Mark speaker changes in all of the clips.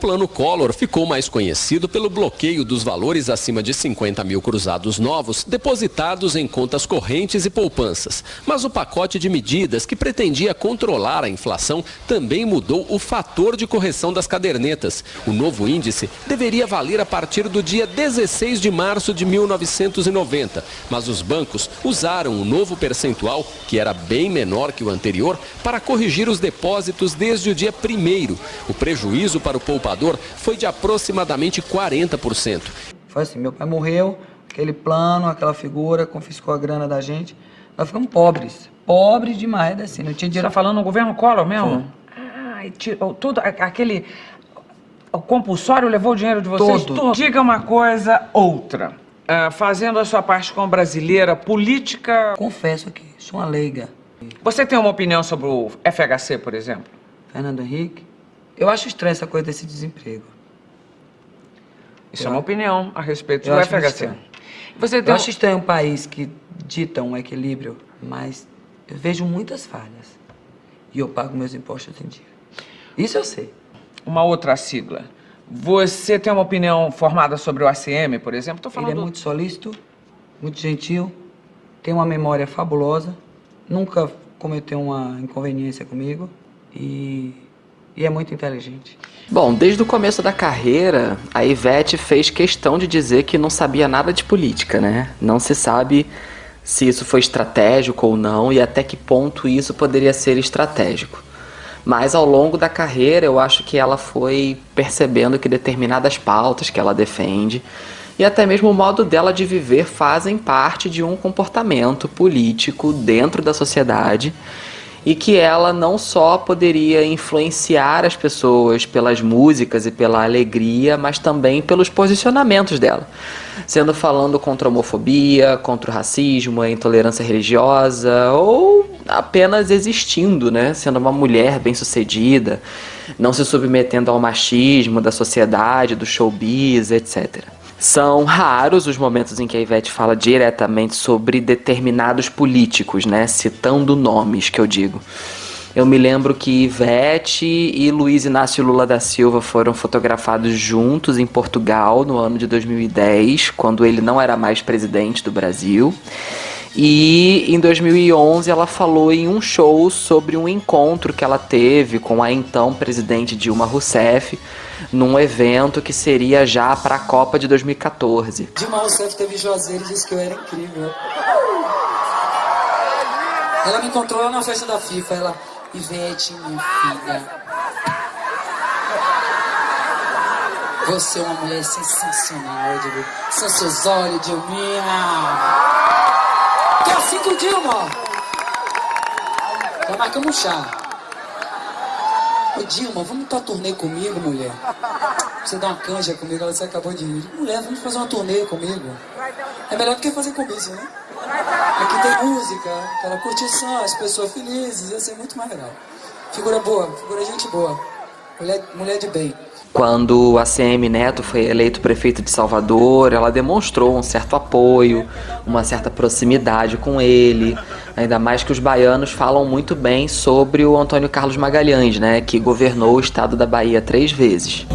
Speaker 1: Plano Collor ficou mais conhecido pelo bloqueio dos valores acima de 50 mil cruzados novos depositados em contas correntes e poupanças. Mas o pacote de medidas que pretendia controlar a inflação também mudou o fator de correção das cadernetas. O novo índice deveria valer a partir do dia 16 de março de 1990, mas os bancos usaram o novo percentual, que era bem menor que o anterior, para corrigir os depósitos desde o dia 1º. O prejuízo para o poupador foi de aproximadamente 40%.
Speaker 2: Foi assim, meu pai morreu, aquele plano, aquela figura, confiscou a grana da gente. Nós ficamos pobres, pobres demais, assim, não tinha dinheiro.
Speaker 3: Você está falando no governo Collor mesmo? Tudo, aquele... O compulsório levou o dinheiro de vocês? Todo. Diga uma coisa, outra. Fazendo a sua parte como brasileira, política...
Speaker 2: Confesso aqui, sou uma leiga.
Speaker 3: Você tem uma opinião sobre o FHC, por exemplo?
Speaker 2: Fernando Henrique, eu acho estranha essa coisa desse desemprego.
Speaker 3: Isso é uma opinião a respeito do FHC.
Speaker 2: Eu acho estranho um país que dita um equilíbrio, mas eu vejo muitas falhas. E eu pago meus impostos em dia. Isso eu sei.
Speaker 3: Uma outra sigla. Você tem uma opinião formada sobre o ACM, por exemplo? Tô falando...
Speaker 2: Ele é muito solícito, muito gentil, tem uma memória fabulosa, nunca cometeu uma inconveniência comigo e é muito inteligente.
Speaker 4: Bom, desde o começo da carreira, a Ivete fez questão de dizer que não sabia nada de política, né? Não se sabe se isso foi estratégico ou não e até que ponto isso poderia ser estratégico. Mas ao longo da carreira eu acho que ela foi percebendo que determinadas pautas que ela defende e até mesmo o modo dela de viver fazem parte de um comportamento político dentro da sociedade e que ela não só poderia influenciar as pessoas pelas músicas e pela alegria, mas também pelos posicionamentos dela, sendo falando contra a homofobia, contra o racismo, a intolerância religiosa ou apenas existindo, né? Sendo uma mulher bem-sucedida, não se submetendo ao machismo da sociedade, do showbiz, etc. São raros os momentos em que a Ivete fala diretamente sobre determinados políticos, né? Citando nomes, que eu digo. Eu me lembro que Ivete e Luiz Inácio Lula da Silva foram fotografados juntos em Portugal no ano de 2010, quando ele não era mais presidente do Brasil. E em 2011 ela falou em um show sobre um encontro que ela teve com a então presidente Dilma Rousseff, num evento que seria já para a Copa de 2014.
Speaker 2: Dilma Rousseff teve Juazeiro e disse que eu era incrível. Ela me encontrou lá na festa da FIFA, ela... Ivete, minha filha, você é uma mulher sensacional, Dilma. São seus olhos, Dilminha. Que é assim com o Dilma. Já marcamos um chá. Ô Dilma, vamos pra turnê comigo, mulher? Você dá uma canja comigo, ela acabou de ir. Mulher, vamos fazer uma turnê comigo. É melhor do que fazer comício, né? Aqui tem música, aquela curtição, as pessoas felizes, ia ser muito mais legal. Figura boa, figura gente boa, mulher de bem.
Speaker 4: Quando a ACM Neto foi eleito prefeito de Salvador, ela demonstrou um certo apoio, uma certa proximidade com ele, ainda mais que os baianos falam muito bem sobre o Antônio Carlos Magalhães, né, que governou o estado da Bahia 3 vezes.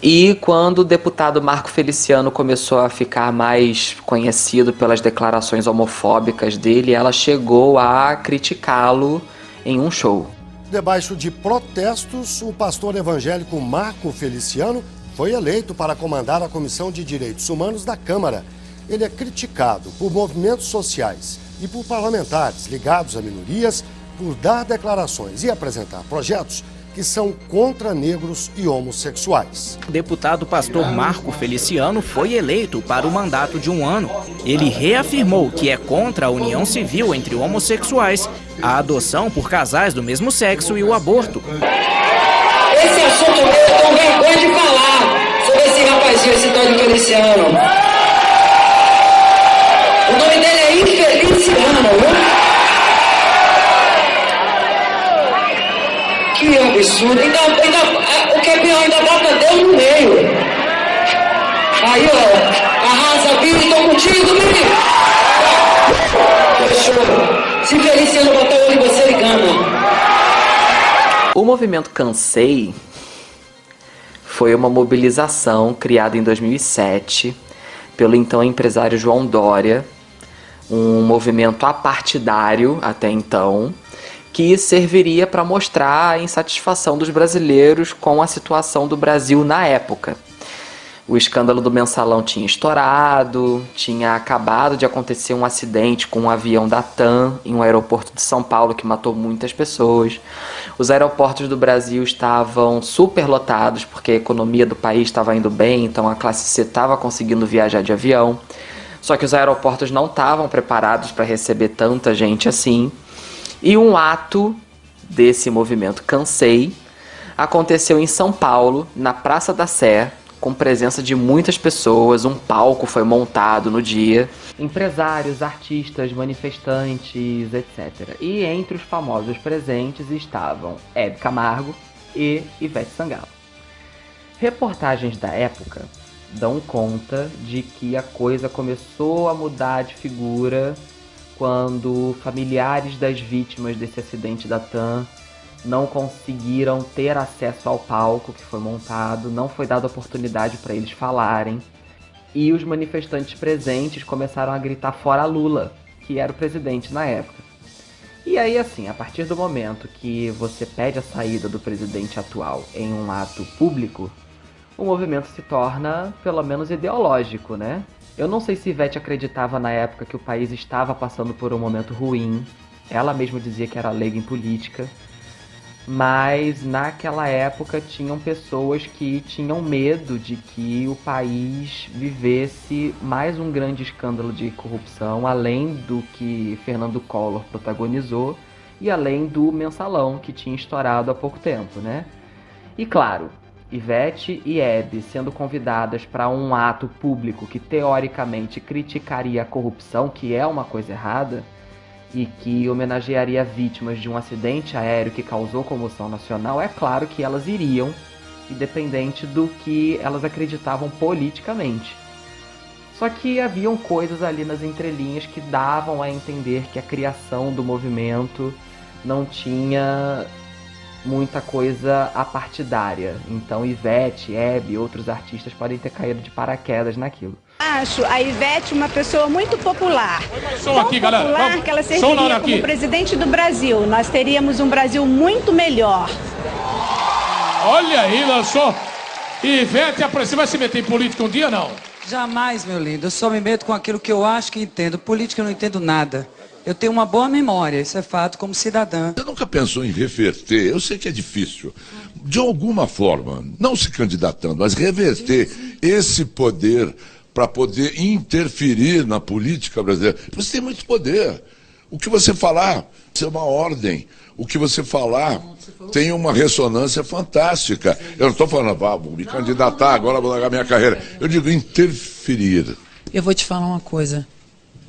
Speaker 4: E quando o deputado Marco Feliciano começou a ficar mais conhecido pelas declarações homofóbicas dele, ela chegou a criticá-lo em um show.
Speaker 5: Debaixo de protestos, o pastor evangélico Marco Feliciano foi eleito para comandar a Comissão de Direitos Humanos da Câmara. Ele é criticado por movimentos sociais e por parlamentares ligados a minorias por dar declarações e apresentar projetos que são contra negros e homossexuais.
Speaker 6: O deputado pastor Marco Feliciano foi eleito para o mandato de 1 ano. Ele reafirmou que é contra a união civil entre homossexuais, a adoção por casais do mesmo sexo e o aborto.
Speaker 2: Esse assunto eu tenho vergonha de falar sobre esse rapazinho, esse tal de Feliciano. O nome dele é Infeliciano, viu? Que absurdo, o que é pior, ainda bota Deus no meio. Aí, ó, arrasa, Billy, tô contigo, Billy. Fechou. Se Feliciano botar o olho em você, ele ganha.
Speaker 4: O movimento Cansei foi uma mobilização criada em 2007 pelo então empresário João Dória, um movimento apartidário até então, que serviria para mostrar a insatisfação dos brasileiros com a situação do Brasil na época. O escândalo do Mensalão tinha estourado, tinha acabado de acontecer um acidente com um avião da TAM em um aeroporto de São Paulo que matou muitas pessoas. Os aeroportos do Brasil estavam superlotados porque a economia do país estava indo bem, então a classe C estava conseguindo viajar de avião. Só que os aeroportos não estavam preparados para receber tanta gente assim. E um ato desse movimento Cansei aconteceu em São Paulo, na Praça da Sé, com presença de muitas pessoas, um palco foi montado no dia. Empresários, artistas, manifestantes, etc. E entre os famosos presentes estavam Hebe Camargo e Ivete Sangalo. Reportagens da época dão conta de que a coisa começou a mudar de figura quando familiares das vítimas desse acidente da TAM não conseguiram ter acesso ao palco que foi montado, não foi dada oportunidade para eles falarem, e os manifestantes presentes começaram a gritar fora Lula, que era o presidente na época. E aí, assim, a partir do momento que você pede a saída do presidente atual em um ato público, o movimento se torna, pelo menos, ideológico, né? Eu não sei se Ivete acreditava na época que o país estava passando por um momento ruim, ela mesma dizia que era leiga em política, mas naquela época tinham pessoas que tinham medo de que o país vivesse mais um grande escândalo de corrupção, além do que Fernando Collor protagonizou e além do Mensalão, que tinha estourado há pouco tempo, né? E claro, Ivete e Hebe sendo convidadas para um ato público que teoricamente criticaria a corrupção, que é uma coisa errada, e que homenagearia vítimas de um acidente aéreo que causou comoção nacional, é claro que elas iriam, independente do que elas acreditavam politicamente. Só que haviam coisas ali nas entrelinhas que davam a entender que a criação do movimento não tinha muita coisa apartidária. Então Ivete, Hebe e outros artistas podem ter caído de paraquedas naquilo.
Speaker 7: Acho a Ivete uma pessoa muito popular. Tão
Speaker 8: aqui, galera.
Speaker 7: popular que ela serviria como presidente do Brasil. Nós teríamos um Brasil muito melhor.
Speaker 8: Olha aí, lançou. Ivete, você vai se meter em política um dia, não?
Speaker 2: Jamais, meu lindo. Eu só me meto com aquilo que eu acho que entendo. Política eu não entendo nada. Eu tenho uma boa memória, isso é fato, como cidadã.
Speaker 9: Você nunca pensou em reverter? Eu sei que é difícil. De alguma forma, não se candidatando, mas reverter esse poder para poder interferir na política brasileira. Você tem muito poder. O que você falar, isso é uma ordem. O que você falar tem uma ressonância fantástica. Eu não estou falando, vou me candidatar, agora vou largar minha carreira. Eu digo interferir.
Speaker 10: Eu vou te falar uma coisa.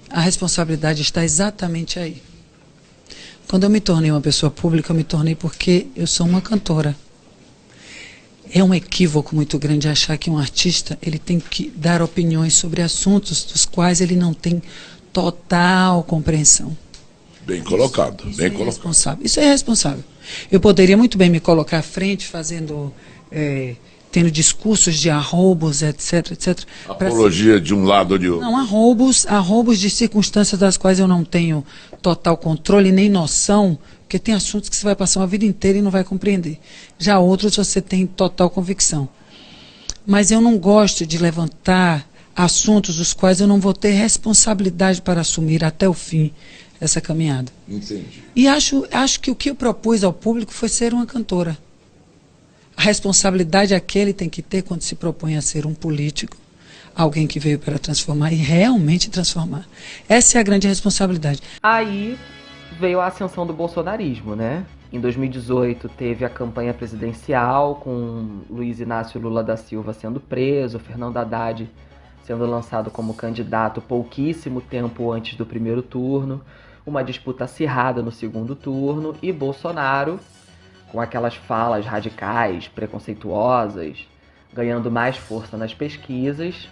Speaker 10: A responsabilidade está exatamente aí. Quando eu me tornei uma pessoa pública, eu me tornei porque eu sou uma cantora. É um equívoco muito grande achar que um artista ele tem que dar opiniões sobre assuntos dos quais ele não tem total compreensão.
Speaker 9: Bem colocado, bem colocado.
Speaker 10: Responsável. Isso é irresponsável. Eu poderia muito bem me colocar à frente fazendo... tendo discursos de arroubos, etc, etc.
Speaker 9: Apologia de um lado ou de outro.
Speaker 10: Não, arroubos de circunstâncias das quais eu não tenho total controle nem noção, porque tem assuntos que você vai passar uma vida inteira e não vai compreender. Já outros você tem total convicção. Mas eu não gosto de levantar assuntos dos quais eu não vou ter responsabilidade para assumir até o fim essa caminhada.
Speaker 9: Entendi.
Speaker 10: E acho que o que eu propus ao público foi ser uma cantora. A responsabilidade é que ele tem que ter quando se propõe a ser um político, alguém que veio para transformar e realmente transformar. Essa é a grande responsabilidade.
Speaker 4: Aí veio a ascensão do bolsonarismo, né? Em 2018 teve a campanha presidencial com Luiz Inácio Lula da Silva sendo preso, Fernando Haddad sendo lançado como candidato pouquíssimo tempo antes do primeiro turno, uma disputa acirrada no segundo turno e Bolsonaro, com aquelas falas radicais, preconceituosas, ganhando mais força nas pesquisas.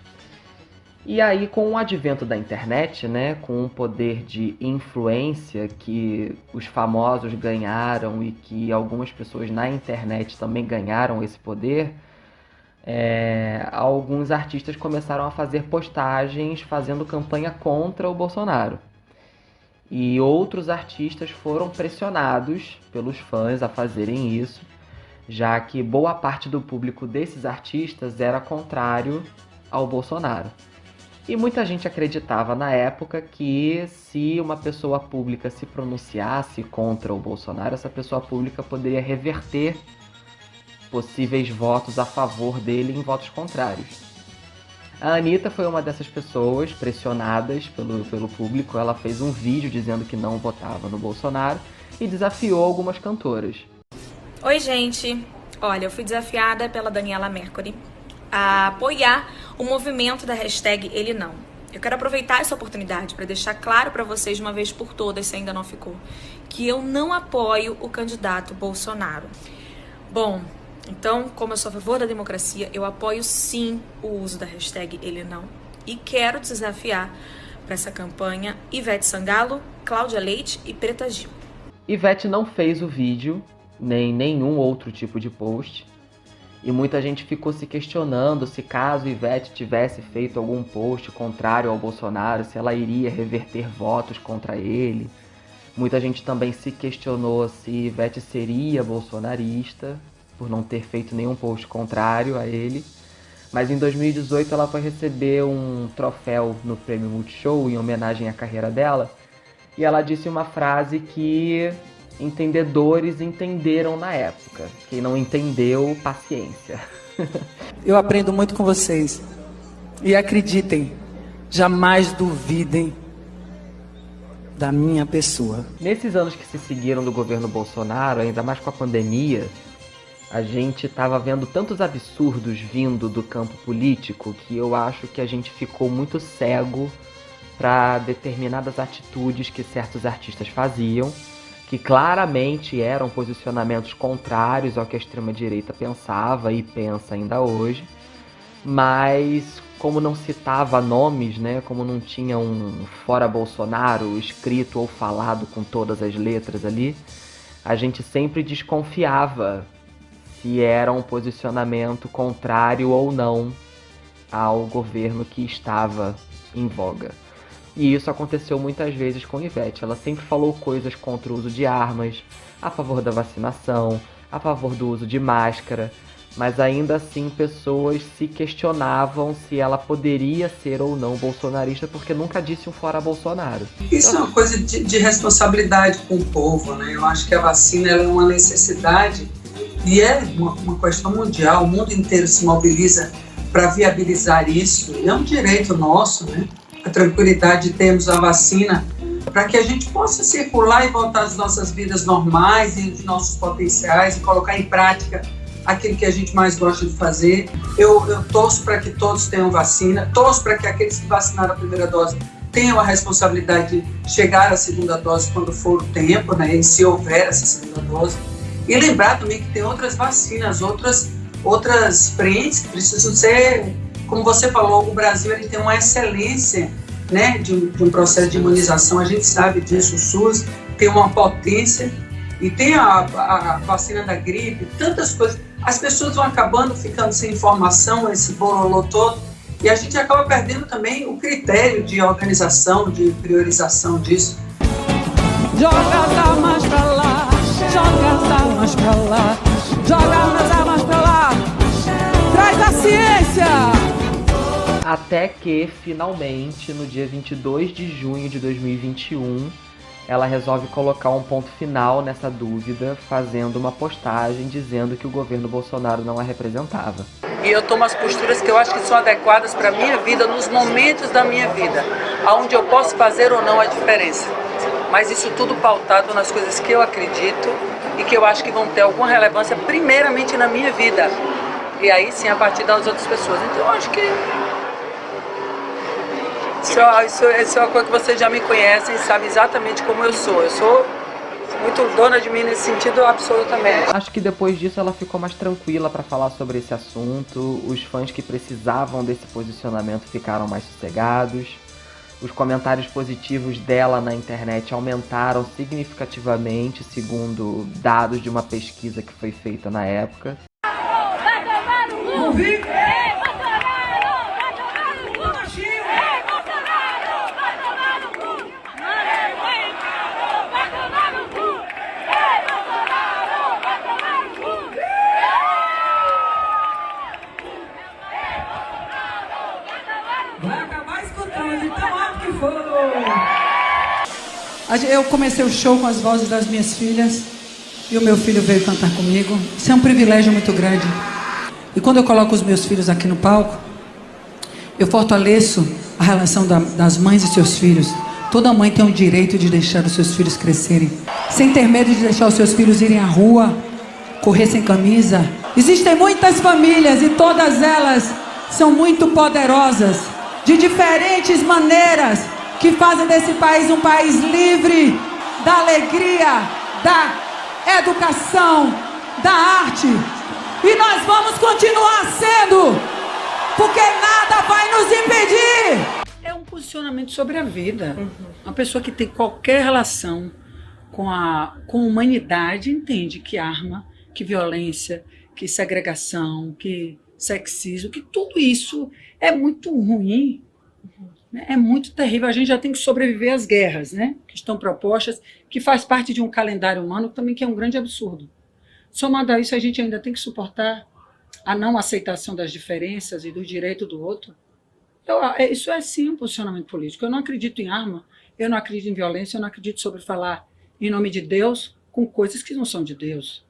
Speaker 4: E aí, com o advento da internet, né, com o poder de influência que os famosos ganharam e que algumas pessoas na internet também ganharam esse poder, alguns artistas começaram a fazer postagens fazendo campanha contra o Bolsonaro. E outros artistas foram pressionados pelos fãs a fazerem isso, já que boa parte do público desses artistas era contrário ao Bolsonaro. E muita gente acreditava na época que se uma pessoa pública se pronunciasse contra o Bolsonaro, essa pessoa pública poderia reverter possíveis votos a favor dele em votos contrários. A Anitta foi uma dessas pessoas pressionadas pelo público. Ela fez um vídeo dizendo que não votava no Bolsonaro e desafiou algumas cantoras.
Speaker 11: Oi, gente. Olha, eu fui desafiada pela Daniela Mercury a apoiar o movimento da hashtag Ele Não. Eu quero aproveitar essa oportunidade para deixar claro para vocês de uma vez por todas, se ainda não ficou, que eu não apoio o candidato Bolsonaro. Bom, então, como eu sou a favor da democracia, eu apoio sim o uso da hashtag Ele Não. E quero desafiar para essa campanha Ivete Sangalo, Cláudia Leite e Preta Gil.
Speaker 4: Ivete não fez o vídeo, nem nenhum outro tipo de post. E muita gente ficou se questionando se caso Ivete tivesse feito algum post contrário ao Bolsonaro, se ela iria reverter votos contra ele. Muita gente também se questionou se Ivete seria bolsonarista, por não ter feito nenhum post contrário a ele. Mas em 2018 ela foi receber um troféu no Prêmio Multishow em homenagem à carreira dela. E ela disse uma frase que entendedores entenderam na época. Quem não entendeu, paciência.
Speaker 12: Eu aprendo muito com vocês. E acreditem, jamais duvidem da minha pessoa.
Speaker 4: Nesses anos que se seguiram do governo Bolsonaro, ainda mais com a pandemia, a gente estava vendo tantos absurdos vindo do campo político que eu acho que a gente ficou muito cego para determinadas atitudes que certos artistas faziam, que claramente eram posicionamentos contrários ao que a extrema-direita pensava e pensa ainda hoje, mas como não citava nomes, né, como não tinha um fora Bolsonaro escrito ou falado com todas as letras ali, a gente sempre desconfiava se era um posicionamento contrário ou não ao governo que estava em voga. E isso aconteceu muitas vezes com Ivete. Ela sempre falou coisas contra o uso de armas, a favor da vacinação, a favor do uso de máscara, mas ainda assim pessoas se questionavam se ela poderia ser ou não bolsonarista, porque nunca disse um fora Bolsonaro.
Speaker 13: Isso é uma coisa de responsabilidade com o povo, né? Eu acho que a vacina ela é uma necessidade e é uma questão mundial. O mundo inteiro se mobiliza para viabilizar isso. E é um direito nosso, né? A tranquilidade de termos a vacina para que a gente possa circular e voltar às nossas vidas normais e os nossos potenciais e colocar em prática aquilo que a gente mais gosta de fazer. Eu torço para que todos tenham vacina, torço para que aqueles que vacinaram a primeira dose tenham a responsabilidade de chegar à segunda dose quando for o tempo, né, e se houver essa segunda dose. E lembrar também que tem outras vacinas, outras frentes que precisam ser, como você falou, o Brasil ele tem uma excelência, né, de um processo de imunização, a gente sabe disso, o SUS tem uma potência, e tem a vacina da gripe, tantas coisas. As pessoas vão acabando ficando sem informação, esse bololô todo, e a gente acaba perdendo também o critério de organização, de priorização disso.
Speaker 12: Joga as armas pra lá, joga as armas pra lá, joga as armas pra lá, traz a ciência!
Speaker 4: Até que, finalmente, no dia 22 de junho de 2021, ela resolve colocar um ponto final nessa dúvida, fazendo uma postagem dizendo que o governo Bolsonaro não a representava.
Speaker 13: E eu tomo as posturas que eu acho que são adequadas para a minha vida, nos momentos da minha vida, onde eu posso fazer ou não a diferença. Mas isso tudo pautado nas coisas que eu acredito e que eu acho que vão ter alguma relevância, primeiramente na minha vida. E aí sim, a partir das outras pessoas. Então eu acho que isso é uma coisa que vocês já me conhecem e sabem exatamente como eu sou. Eu sou
Speaker 10: muito dona de mim nesse sentido, absolutamente.
Speaker 4: Acho que depois disso ela ficou mais tranquila para falar sobre esse assunto. Os fãs que precisavam desse posicionamento ficaram mais sossegados. Os comentários positivos dela na internet aumentaram significativamente, segundo dados de uma pesquisa que foi feita na época.
Speaker 10: Eu comecei o show com as vozes das minhas filhas e o meu filho veio cantar comigo. Isso é um privilégio muito grande. E quando eu coloco os meus filhos aqui no palco, eu fortaleço a relação das mães e seus filhos. Toda mãe tem o direito de deixar os seus filhos crescerem, sem ter medo de deixar os seus filhos irem à rua, correr sem camisa. Existem muitas famílias e todas elas são muito poderosas, de diferentes maneiras, que fazem desse país um país livre, da alegria, da educação, da arte. E nós vamos continuar sendo, porque nada vai nos impedir. É um posicionamento sobre a vida. Uma pessoa que tem qualquer relação com a humanidade entende que arma, que violência, que segregação, que sexismo, que tudo isso é muito ruim. É muito terrível. A gente já tem que sobreviver às guerras, né, que estão propostas, que faz parte de um calendário humano também, que é um grande absurdo. Somado a isso, a gente ainda tem que suportar a não aceitação das diferenças e do direito do outro. Isso é sim um posicionamento político. Eu não acredito em arma, eu não acredito em violência, eu não acredito sobre falar em nome de Deus com coisas que não são de Deus.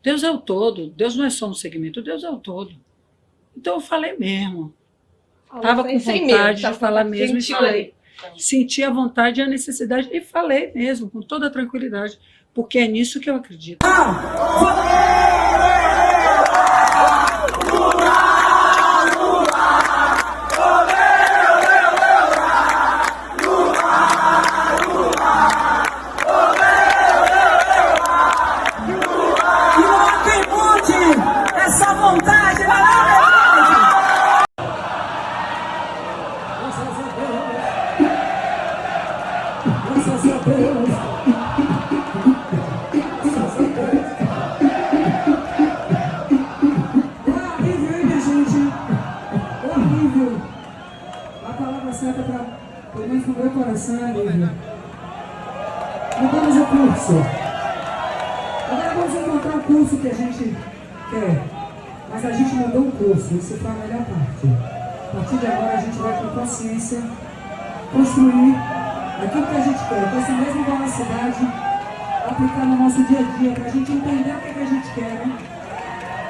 Speaker 10: Deus é o todo, Deus não é só um segmento, Deus é o todo. Então eu falei mesmo. Estava com vontade de falar mesmo e falei. Senti a vontade e a necessidade e falei mesmo, com toda a tranquilidade, porque é nisso que eu acredito.
Speaker 12: Essa vontade,
Speaker 10: pelo menos no meu coração, Lívia. Mudamos o curso. Agora vamos encontrar o curso que a gente quer. Mas a gente mudou o curso, isso foi a melhor parte. A partir de agora a gente vai com consciência construir aquilo que a gente quer, com essa mesma velocidade, aplicar no nosso dia a dia, para a gente entender o que a gente quer, né?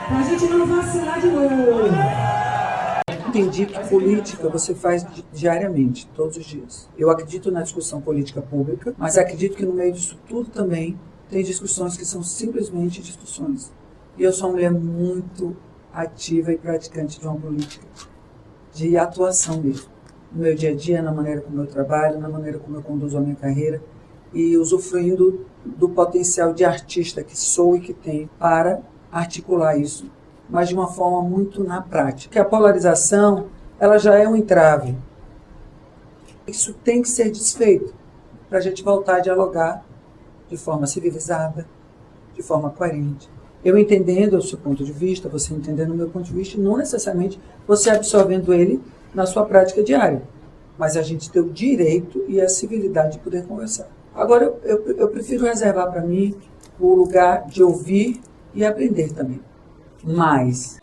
Speaker 10: Para a gente não vacilar de novo. Entendi que política você faz diariamente, todos os dias. Eu acredito na discussão política pública, mas acredito que no meio disso tudo também tem discussões que são simplesmente discussões. E eu sou uma mulher muito ativa e praticante de uma política, de atuação mesmo. No meu dia a dia, na maneira como eu trabalho, na maneira como eu conduzo a minha carreira e usufruindo do potencial de artista que sou e que tenho para articular isso, mas de uma forma muito na prática. Que a polarização, ela já é um entrave. Isso tem que ser desfeito para a gente voltar a dialogar de forma civilizada, de forma coerente. Eu entendendo o seu ponto de vista, você entendendo o meu ponto de vista, não necessariamente você absorvendo ele na sua prática diária, mas a gente tem o direito e a civilidade de poder conversar. Agora, eu prefiro reservar para mim o lugar de ouvir e aprender também. Mas